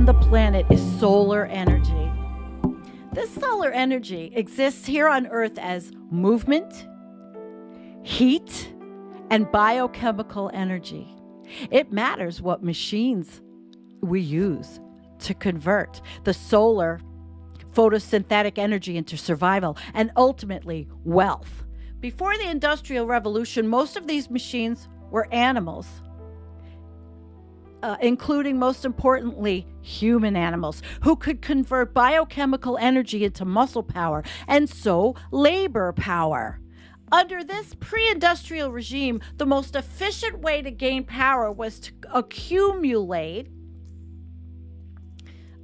on the planet is solar energy. This solar energy exists here on Earth as movement, heat, and biochemical energy. It matters what machines we use to convert the solar photosynthetic energy into survival and ultimately wealth. Before the Industrial Revolution, most of these machines were animals, including, most importantly, human animals who could convert biochemical energy into muscle power and so labor power. Under this pre-industrial regime, the most efficient way to gain power was to accumulate.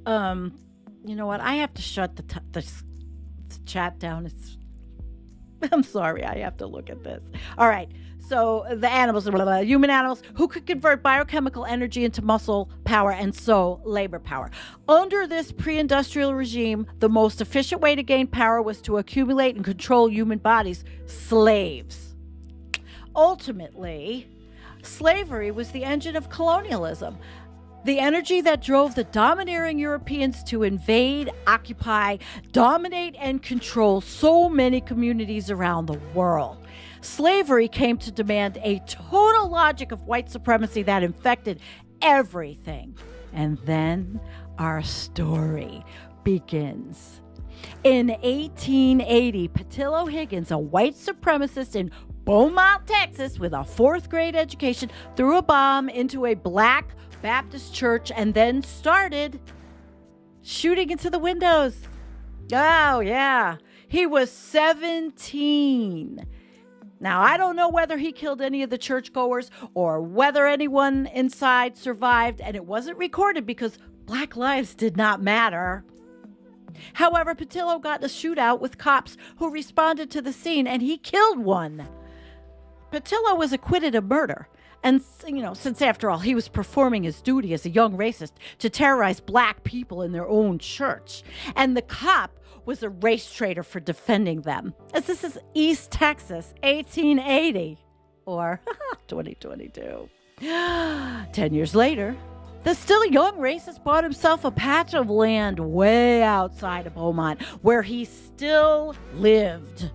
You know what? I have to shut the chat down. I'm sorry. I have to look at this. All right. So the animals, human animals who could convert biochemical energy into muscle power and so labor power. Under this pre-industrial regime, the most efficient way to gain power was to accumulate and control human bodies, slaves. Ultimately, slavery was the engine of colonialism, the energy that drove the domineering Europeans to invade, occupy, dominate, and control so many communities around the world. Slavery came to demand a total logic of white supremacy that infected everything. And then our story begins. In 1880, Patillo Higgins, a white supremacist in Beaumont, Texas, with a fourth grade education, threw a bomb into a black Baptist church and then started shooting into the windows. Oh, yeah. He was 17. Now, I don't know whether he killed any of the churchgoers or whether anyone inside survived, and it wasn't recorded because Black lives did not matter. However, Patillo got in a shootout with cops who responded to the scene, and he killed one. Patillo was acquitted of murder. And, since after all, he was performing his duty as a young racist to terrorize black people in their own church. And the cop was a race traitor for defending them. As this is East Texas, 1880, or 2022. 10 years later, the still young racist bought himself a patch of land way outside of Beaumont, where he still lived,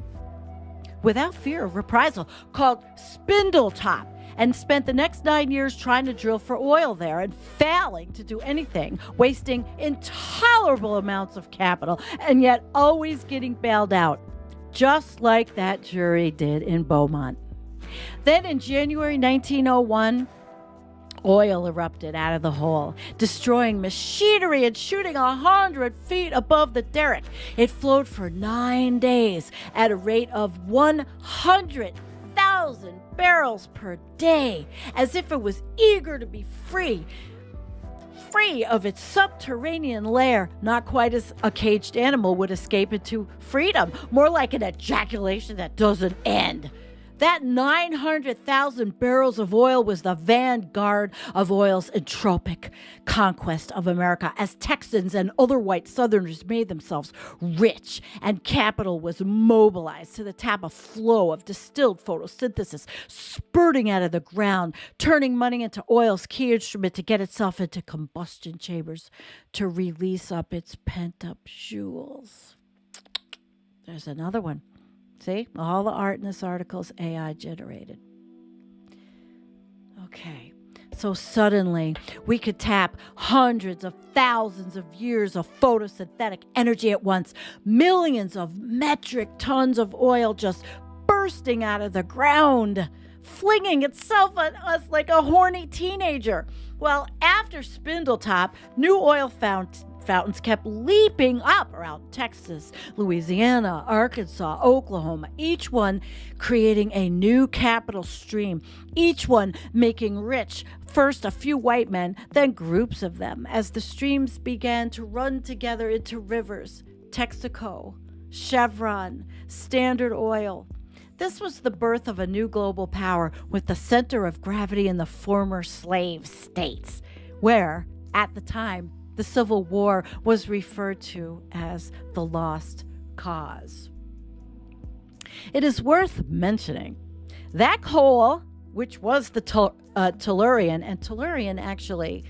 without fear of reprisal, called Spindletop, and spent the next 9 years trying to drill for oil there and failing to do anything, wasting intolerable amounts of capital, and yet always getting bailed out, just like that jury did in Beaumont. Then in January 1901, oil erupted out of the hole, destroying machinery and shooting 100 feet above the derrick. It flowed for 9 days at a rate of 100,000 barrels per day, as if it was eager to be free of its subterranean lair, not quite as a caged animal would escape into freedom, more like an ejaculation that doesn't end. That 900,000 barrels of oil was the vanguard of oil's entropic conquest of America, as Texans and other white Southerners made themselves rich, and capital was mobilized to the tap a flow of distilled photosynthesis spurting out of the ground, turning money into oil's key instrument to get itself into combustion chambers to release up its pent-up jewels. There's another one. See, all the art in this article is AI generated. Okay, so suddenly we could tap hundreds of thousands of years of photosynthetic energy at once, millions of metric tons of oil just bursting out of the ground, flinging itself at us like a horny teenager. Well, after Spindletop, new oil fountains kept leaping up around Texas, Louisiana, Arkansas, Oklahoma, each one creating a new capital stream, each one making rich first a few white men, then groups of them, as the streams began to run together into rivers, Texaco, Chevron, Standard Oil. This was the birth of a new global power with the center of gravity in the former slave states, where, at the time, the Civil War was referred to as the Lost Cause. It is worth mentioning that coal, which was the Tellurian, and Tellurian actually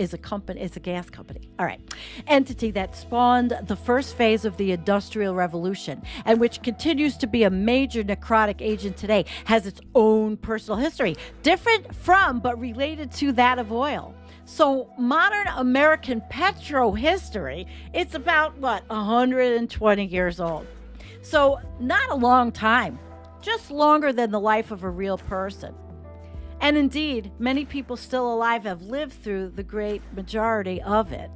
is a gas company. All right. Entity that spawned the first phase of the Industrial Revolution and which continues to be a major necrotic agent today, has its own personal history, different from but related to that of oil. So modern American petro history, it's about 120 years old. So not a long time, just longer than the life of a real person. And indeed, many people still alive have lived through the great majority of it.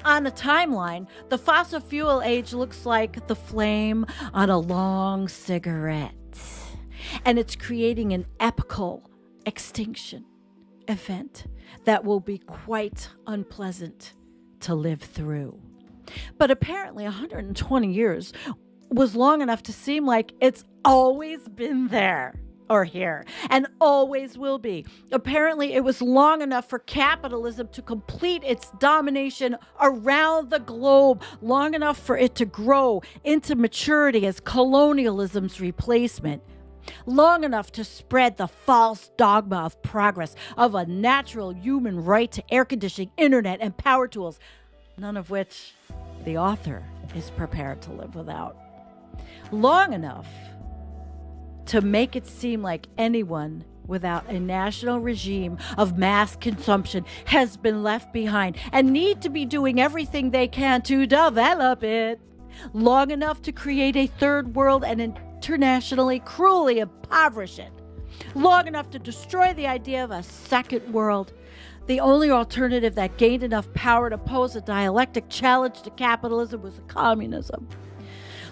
On a timeline, the fossil fuel age looks like the flame on a long cigarette. And it's creating an epical extinction event that will be quite unpleasant to live through. But apparently 120 years was long enough to seem like it's always been there. Or here, and always will be. Apparently, it was long enough for capitalism to complete its domination around the globe, long enough for it to grow into maturity as colonialism's replacement, long enough to spread the false dogma of progress, of a natural human right to air conditioning, internet, and power tools, none of which the author is prepared to live without. Long enough to make it seem like anyone without a national regime of mass consumption has been left behind and need to be doing everything they can to develop it. Long enough to create a third world and internationally cruelly impoverish it. Long enough to destroy the idea of a second world. The only alternative that gained enough power to pose a dialectic challenge to capitalism was communism.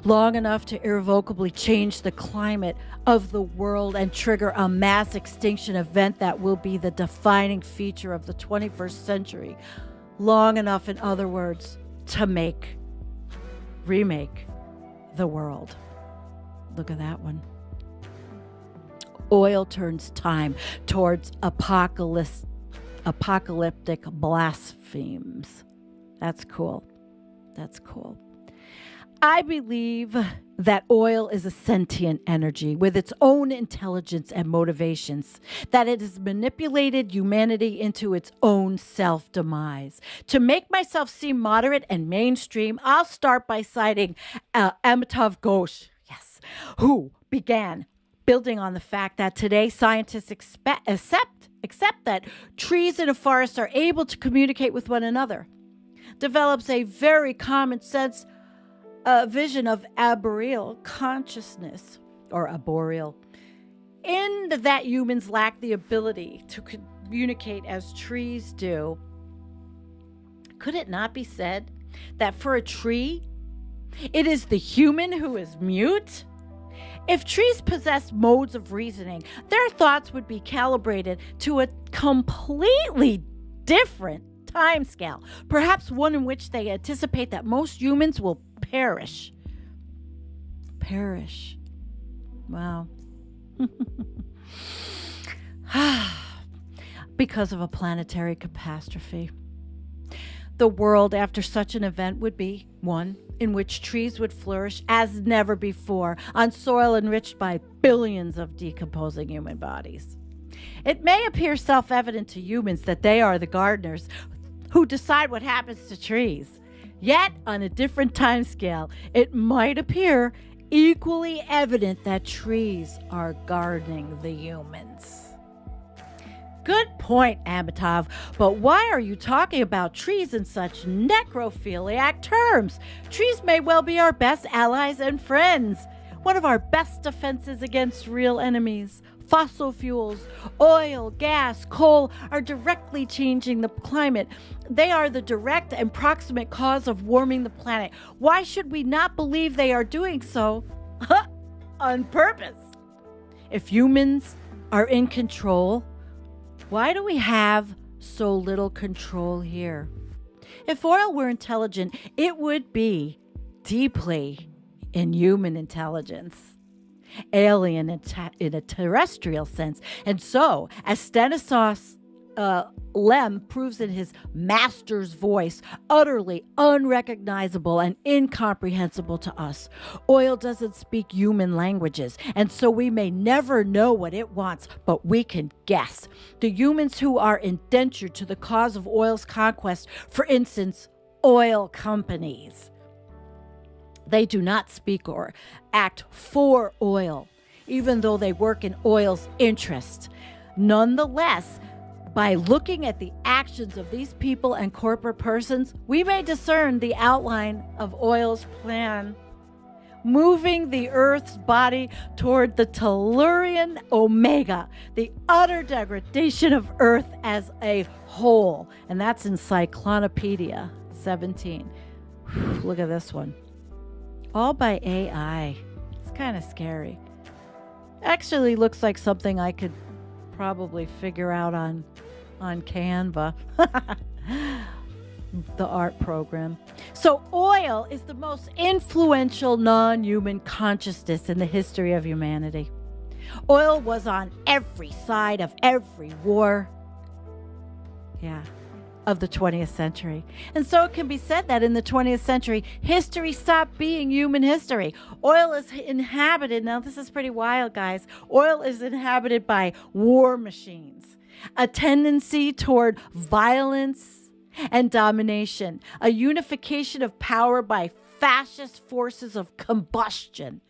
Long enough to irrevocably change the climate of the world and trigger a mass extinction event that will be the defining feature of the 21st century. Long enough, in other words, to remake the world. Look at that one. Oil turns time towards apocalyptic blasphemes. That's cool. That's cool. I believe that oil is a sentient energy with its own intelligence and motivations, that it has manipulated humanity into its own self-demise. To make myself seem moderate and mainstream, I'll start by citing Amitav Ghosh, yes, who began building on the fact that today scientists accept that trees in a forest are able to communicate with one another, develops a very common sense vision of arboreal consciousness, or arboreal, in that humans lack the ability to communicate as trees do. Could it not be said that for a tree, it is the human who is mute? If trees possessed modes of reasoning, their thoughts would be calibrated to a completely different timescale, perhaps one in which they anticipate that most humans will perish. Wow. Because of a planetary catastrophe. The world after such an event would be one in which trees would flourish as never before on soil enriched by billions of decomposing human bodies. It may appear self-evident to humans that they are the gardeners who decide what happens to trees. Yet, on a different time scale, it might appear equally evident that trees are gardening the humans. Good point, Amitav, but why are you talking about trees in such necrophiliac terms? Trees may well be our best allies and friends, one of our best defenses against real enemies. Fossil fuels, oil, gas, coal are directly changing the climate. They are the direct and proximate cause of warming the planet. Why should we not believe they are doing so on purpose? If humans are in control, why do we have so little control here? If oil were intelligent, it would be deeply in human intelligence. Alien in a terrestrial sense. And so, as Stanislaus Lem proves in his master's voice, utterly unrecognizable and incomprehensible to us. Oil doesn't speak human languages, and so we may never know what it wants, but we can guess. The humans who are indentured to the cause of oil's conquest, for instance, oil companies, they do not speak or act for oil, even though they work in oil's interest. Nonetheless, by looking at the actions of these people and corporate persons, we may discern the outline of oil's plan, moving the Earth's body toward the Tellurian Omega, the utter degradation of Earth as a whole. And that's in Cyclopedia 17. Look at this one. All by AI. It's kind of scary. Actually looks like something I could probably figure out on Canva, the art program. So oil is the most influential non-human consciousness in the history of humanity. Oil was on every side of every war, of the 20th century. And so it can be said that in the 20th century, history stopped being human history. Oil is inhabited, now this is pretty wild, guys. Oil is inhabited by war machines, a tendency toward violence and domination, a unification of power by fascist forces of combustion.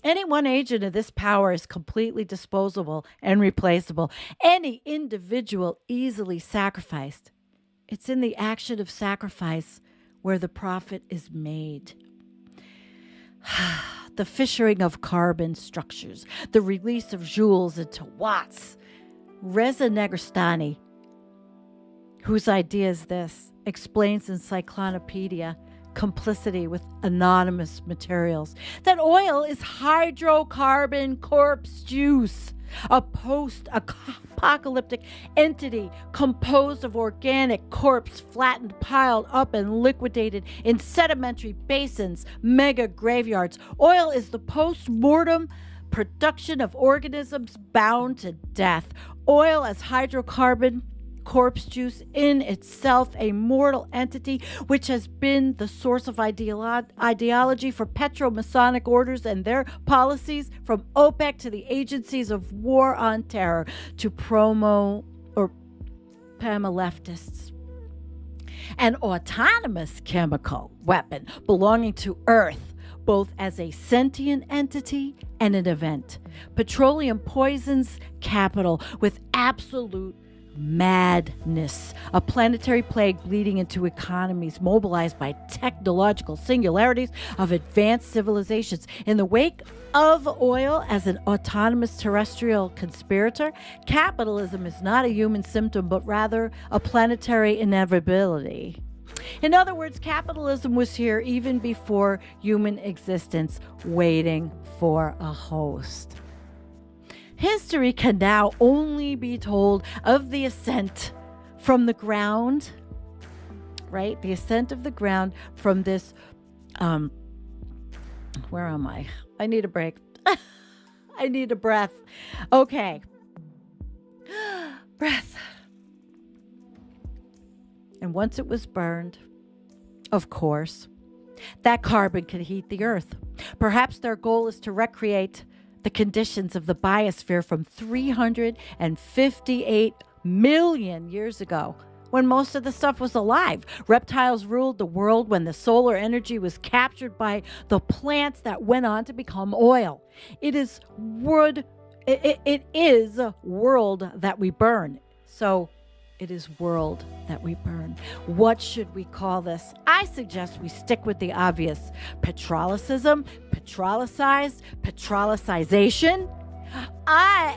Any one agent of this power is completely disposable and replaceable. Any individual easily sacrificed. It's in the action of sacrifice where the profit is made. The fissuring of carbon structures, the release of joules into watts. Reza Negarestani, whose idea is this, explains in Cyclopedia Complicity with Anonymous Materials that oil is hydrocarbon corpse juice, a post-apocalyptic entity composed of organic corpse flattened, piled up, and liquidated in sedimentary basins, mega graveyards. Oil is the post-mortem production of organisms bound to death. Oil as hydrocarbon corpse juice, in itself a mortal entity, which has been the source of ideology for petro-Masonic orders and their policies, from OPEC to the agencies of war on terror to PAMA leftists. An autonomous chemical weapon belonging to Earth, both as a sentient entity and an event. Petroleum poisons capital with absolute madness, a planetary plague bleeding into economies mobilized by technological singularities of advanced civilizations. In the wake of oil as an autonomous terrestrial conspirator, capitalism is not a human symptom, but rather a planetary inevitability. In other words, capitalism was here even before human existence, waiting for a host. History can now only be told of the ascent from the ground, right? The ascent of the ground from this, where am I? I need a break. I need a breath. Okay. Breath. And once it was burned, of course, that carbon could heat the earth. Perhaps their goal is to recreate the conditions of the biosphere from 358 million years ago, when most of the stuff was alive. Reptiles ruled the world when the solar energy was captured by the plants that went on to become oil. It is world that we burn. So it is world that we burn. What should we call this? I suggest we stick with the obvious. Petrolicism, petrolicized, petrolicization.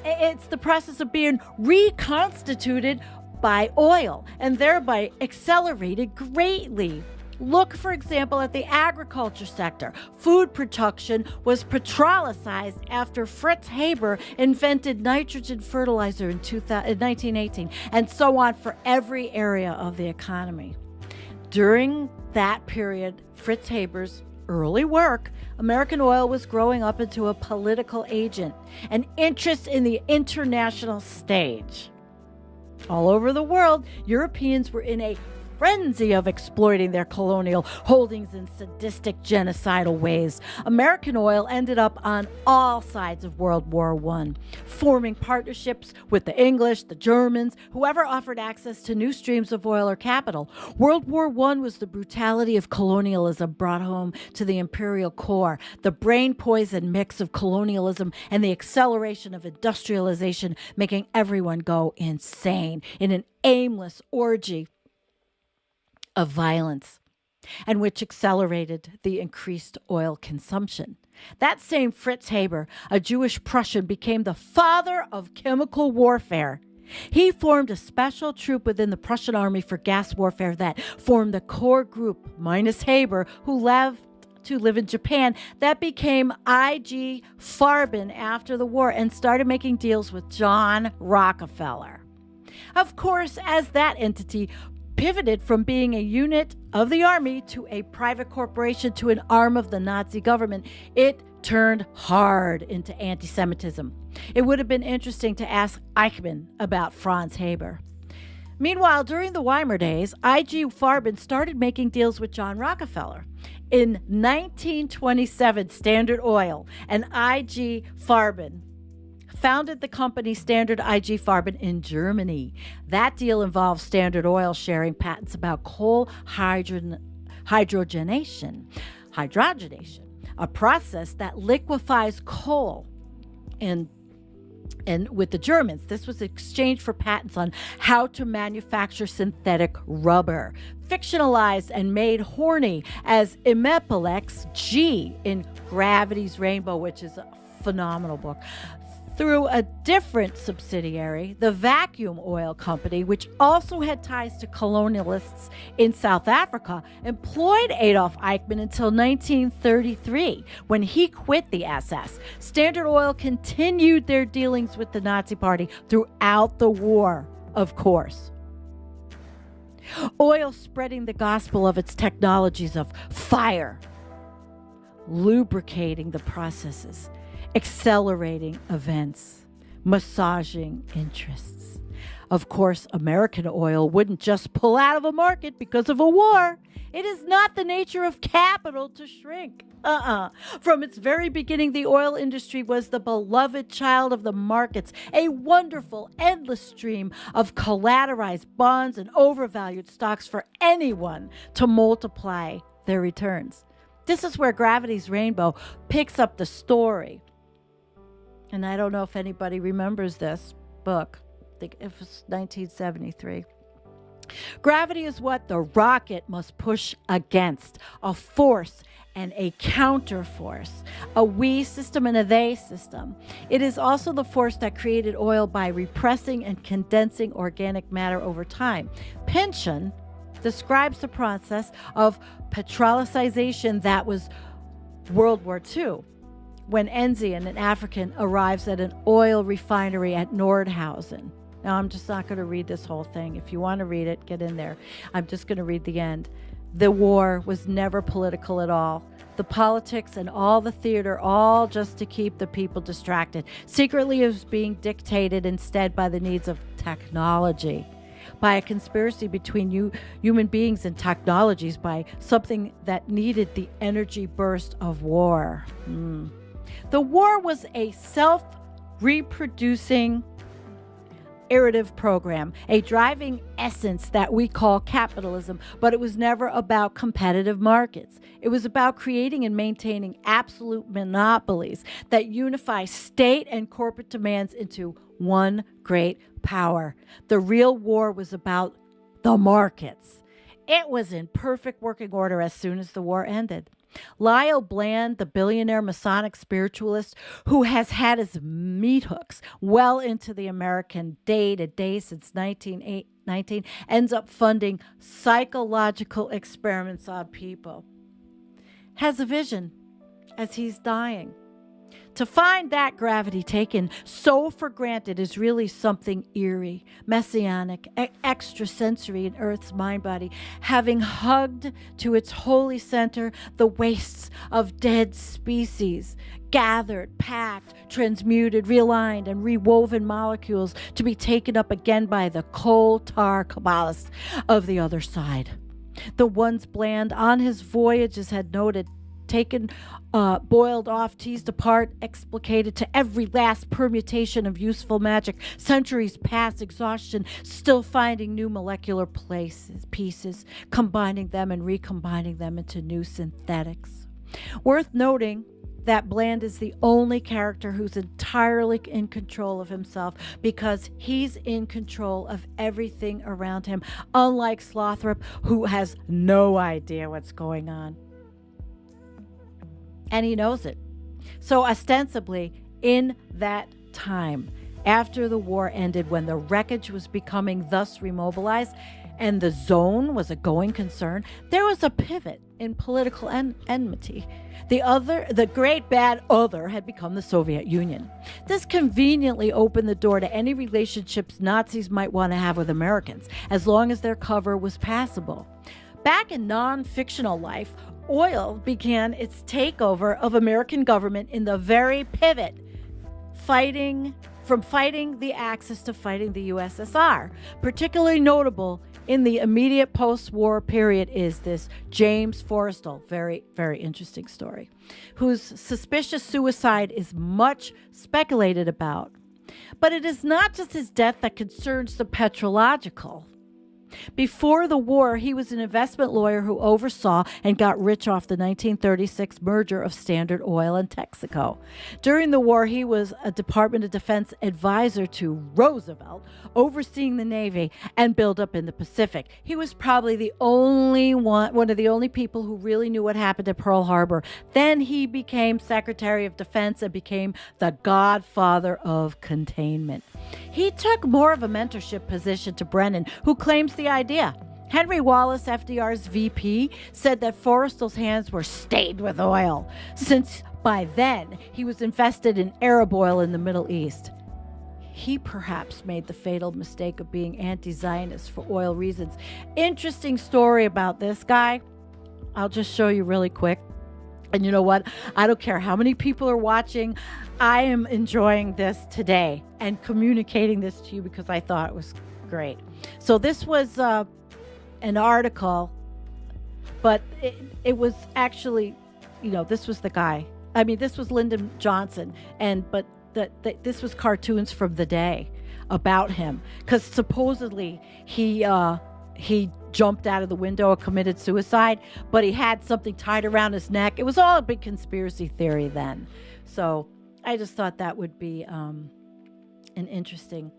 It's the process of being reconstituted by oil and thereby accelerated greatly. Look, for example, at the agriculture sector. Food production was petrolicized after Fritz Haber invented nitrogen fertilizer in 1918, and so on for every area of the economy. During that period, Fritz Haber's early work, American oil was growing up into a political agent, an interest in the international stage. All over the world, Europeans were in a frenzy of exploiting their colonial holdings in sadistic, genocidal ways. American oil ended up on all sides of World War I, forming partnerships with the English, the Germans, whoever offered access to new streams of oil or capital. World War I was the brutality of colonialism brought home to the imperial core, the brain poison mix of colonialism and the acceleration of industrialization, making everyone go insane in an aimless orgy of violence, and which accelerated the increased oil consumption. That same Fritz Haber, a Jewish Prussian, became the father of chemical warfare. He formed a special troop within the Prussian army for gas warfare that formed the core group, minus Haber, who left to live in Japan, that became IG Farben after the war and started making deals with John Rockefeller. Of course, as that entity pivoted from being a unit of the army to a private corporation to an arm of the Nazi government, it turned hard into anti-Semitism. It would have been interesting to ask Eichmann about Franz Haber. Meanwhile, during the Weimar days, IG Farben started making deals with John Rockefeller. In 1927, Standard Oil and IG Farben founded the company Standard IG Farben in Germany. That deal involved Standard Oil sharing patents about coal hydrogenation, a process that liquefies coal. And with the Germans, this was exchanged for patents on how to manufacture synthetic rubber, fictionalized and made horny as Imepilex G in Gravity's Rainbow, which is a phenomenal book. Through a different subsidiary, the Vacuum Oil Company, which also had ties to colonialists in South Africa, employed Adolf Eichmann until 1933, when he quit the SS. Standard Oil continued their dealings with the Nazi Party throughout the war, of course. Oil spreading the gospel of its technologies of fire, lubricating the processes, accelerating events, massaging interests. Of course, American oil wouldn't just pull out of a market because of a war. It is not the nature of capital to shrink. From its very beginning, the oil industry was the beloved child of the markets, a wonderful, endless stream of collateralized bonds and overvalued stocks for anyone to multiply their returns. This is where Gravity's Rainbow picks up the story. And I don't know if anybody remembers this book. I think it was 1973. Gravity is what the rocket must push against, a force and a counterforce, a we system and a they system. It is also the force that created oil by repressing and condensing organic matter over time. Pynchon describes the process of petrolicization that was World War II. When Enzian, an African, arrives at an oil refinery at Nordhausen. Now, I'm just not going to read this whole thing. If you want to read it, get in there. I'm just going to read the end. The war was never political at all. The politics and all the theater, all just to keep the people distracted. Secretly, it was being dictated instead by the needs of technology, by a conspiracy between human beings and technologies, by something that needed the energy burst of war. The war was a self-reproducing iterative program, a driving essence that we call capitalism, but it was never about competitive markets. It was about creating and maintaining absolute monopolies that unify state and corporate demands into one great power. The real war was about the markets. It was in perfect working order as soon as the war ended. Lyle Bland, the billionaire Masonic spiritualist who has had his meat hooks well into the American day-to-day since 1919, ends up funding psychological experiments on people. Has a vision as he's dying. To find that gravity taken so for granted is really something eerie, messianic, extrasensory in Earth's mind body, having hugged to its holy center the wastes of dead species, gathered, packed, transmuted, realigned, and rewoven molecules to be taken up again by the coal tar Kabbalists of the other side. The ones Bland on his voyages had noted, taken, boiled off, teased apart, explicated to every last permutation of useful magic, centuries past exhaustion, still finding new molecular pieces, combining them and recombining them into new synthetics. Worth noting that Bland is the only character who's entirely in control of himself, because he's in control of everything around him, unlike Slothrop, who has no idea what's going on. And he knows it. So ostensibly, in that time, after the war ended, when the wreckage was becoming thus remobilized and the zone was a going concern, there was a pivot in political enmity. The great bad other had become the Soviet Union. This conveniently opened the door to any relationships Nazis might want to have with Americans, as long as their cover was passable. Back in non-fictional life, oil began its takeover of American government in the very pivot, from fighting the Axis to fighting the USSR. Particularly notable in the immediate post-war period is this James Forrestal, very, very interesting story, whose suspicious suicide is much speculated about. But it is not just his death that concerns the petrological. Before the war, he was an investment lawyer who oversaw and got rich off the 1936 merger of Standard Oil and Texaco. During the war, he was a Department of Defense advisor to Roosevelt, overseeing the Navy and buildup in the Pacific. He was probably the only one of the only people who really knew what happened at Pearl Harbor. Then he became Secretary of Defense and became the godfather of containment. He took more of a mentorship position to Brennan, who claims the idea. Henry Wallace, FDR's VP, said that Forrestal's hands were stained with oil, since by then he was invested in Arab oil in the Middle East. He perhaps made the fatal mistake of being anti-Zionist for oil reasons. Interesting story about this guy. I'll just show you really quick. And you know what? I don't care how many people are watching. I am enjoying this today and communicating this to you because I thought it was great. So this was an article, but it was actually, this was the guy. I mean, this was Lyndon Johnson, but this was cartoons from the day about him, because supposedly he jumped out of the window or committed suicide, but he had something tied around his neck. It was all a big conspiracy theory then. So I just thought that would be an interesting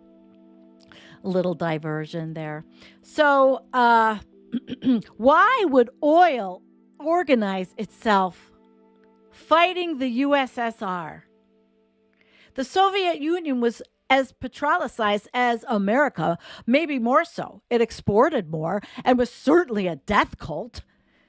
little diversion there. So why would oil organize itself fighting the USSR? The Soviet Union was as petrolicized as America, maybe more so. It exported more and was certainly a death cult.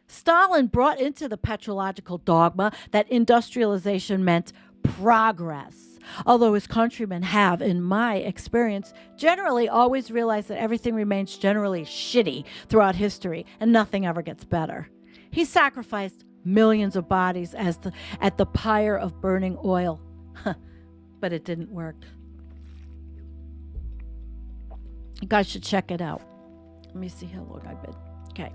Stalin brought into the petrological dogma that industrialization meant progress, although his countrymen have, in my experience, generally always realized that everything remains generally shitty throughout history and nothing ever gets better. He sacrificed millions of bodies at the pyre of burning oil, but it didn't work. You guys should check it out. Let me see how long I've been. Okay.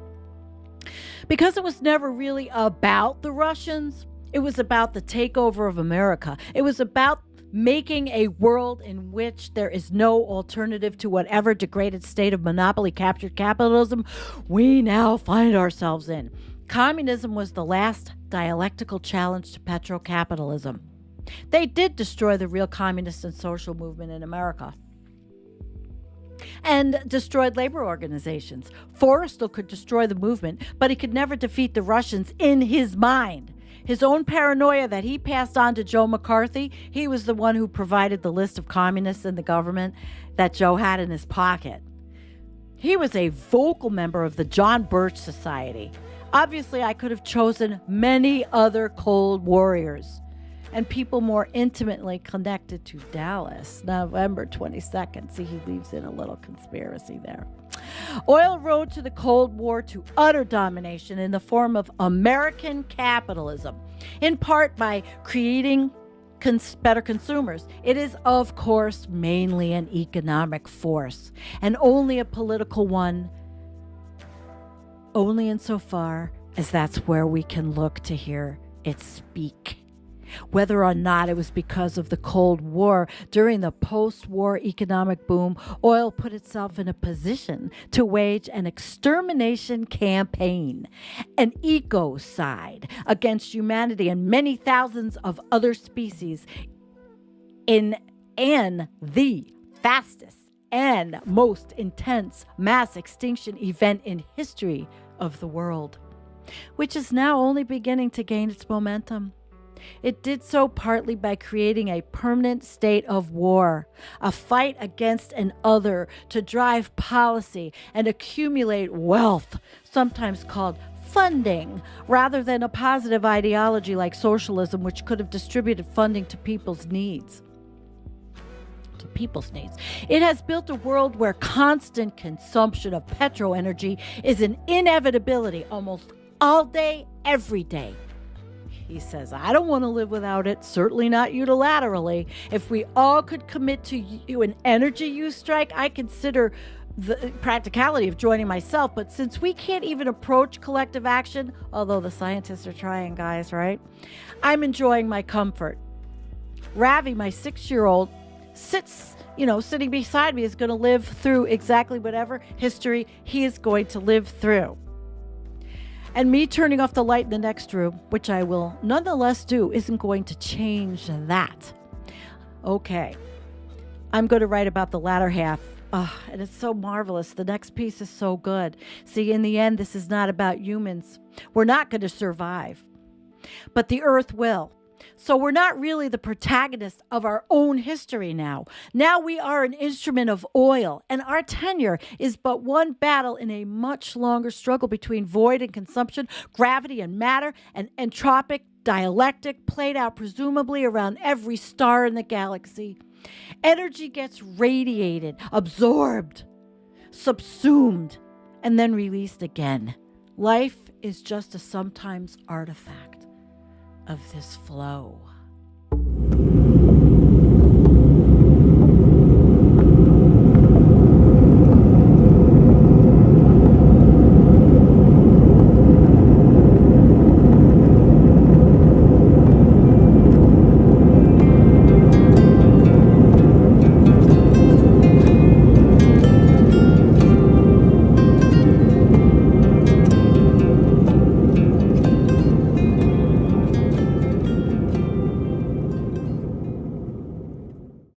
Because it was never really about the Russians, it was about the takeover of America. It was about making a world in which there is no alternative to whatever degraded state of monopoly captured capitalism we now find ourselves in. Communism was the last dialectical challenge to petrocapitalism. They did destroy the real communist and social movement in America and destroyed labor organizations. Forrestal could destroy the movement, but he could never defeat the Russians in his mind. His own paranoia that he passed on to Joe McCarthy, he was the one who provided the list of communists in the government that Joe had in his pocket. He was a vocal member of the John Birch Society. Obviously, I could have chosen many other cold warriors. and people more intimately connected to Dallas. November 22nd. See, he leaves in a little conspiracy there. Oil rode to the Cold War to utter domination in the form of American capitalism, in part by creating better consumers. It is, of course, mainly an economic force, and only a political one, only insofar as that's where we can look to hear it speak. Whether or not it was because of the Cold War, during the post-war economic boom, oil put itself in a position to wage an extermination campaign, an ecocide against humanity and many thousands of other species in the fastest and most intense mass extinction event in history of the world, which is now only beginning to gain its momentum. It did so partly by creating a permanent state of war, a fight against an other to drive policy and accumulate wealth, sometimes called funding, rather than a positive ideology like socialism, which could have distributed funding to people's needs. It has built a world where constant consumption of petro energy is an inevitability almost all day, every day. He says, I don't want to live without it, certainly not unilaterally. If we all could commit to an energy use strike, I consider the practicality of joining myself. But since we can't even approach collective action, although the scientists are trying, guys, right? I'm enjoying my comfort. Ravi, my 6-year-old, sitting beside me, is going to live through exactly whatever history he is going to live through. And me turning off the light in the next room, which I will nonetheless do, isn't going to change that. Okay. I'm going to write about the latter half. And it's so marvelous. The next piece is so good. See, in the end, this is not about humans. We're not going to survive. But the earth will. So we're not really the protagonist of our own history now. Now we are an instrument of oil, and our tenure is but one battle in a much longer struggle between void and consumption, gravity and matter, and entropic dialectic played out presumably around every star in the galaxy. Energy gets radiated, absorbed, subsumed, and then released again. Life is just a sometimes artifact of this flow.